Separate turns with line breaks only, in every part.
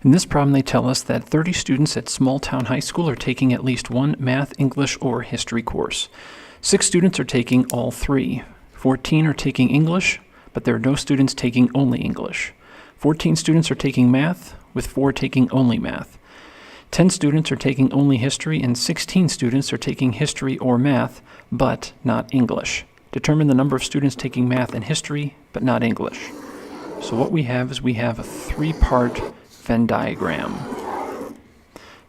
In this problem, they tell us that 30 students at Small Town High School are taking at least one math, English, or history course. 6 students are taking all 3. 14 are taking English, but there are no students taking only English. 14 students are taking math, with 4 taking only math. 10 students are taking only history, and 16 students are taking history or math, but not English. Determine the number of students taking math and history, but not English. So what we have is we have a 3-part Venn diagram.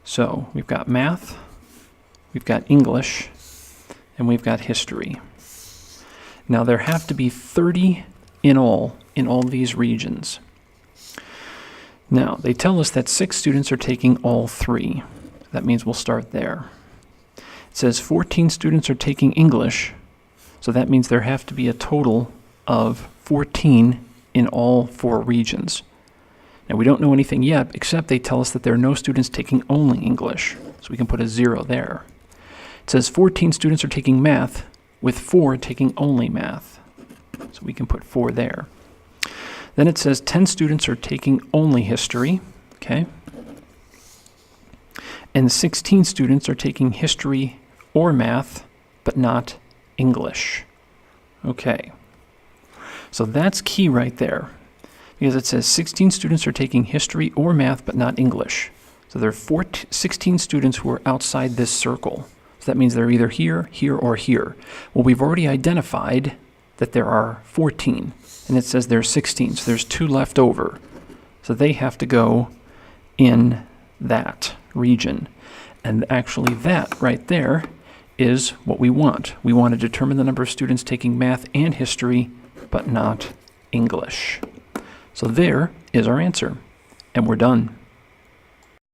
So we've got math, we've got English, and we've got history. Now there have to be 30 in all these regions. Now they tell us that 6 students are taking all 3. That means we'll start there. It says 14 students are taking English, so that means there have to be a total of 14 in all 4 regions. Now we don't know anything yet, except they tell us that there are no students taking only English, so we can put a 0 there. It says 14 students are taking math, with 4 taking only math, so we can put 4 there. Then it says 10 students are taking only history, okay? And 16 students are taking history or math, but not English. Okay, so that's key right there, because it says 16 students are taking history or math, but not English. So there are 16 students who are outside this circle. So that means they're either here, here, or here. Well, we've already identified that there are 14, and it says there's 16, so there's 2 left over. So they have to go in that region. And actually that right there is what we want. We want to determine the number of students taking math and history, but not English. So there is our answer, and we're done.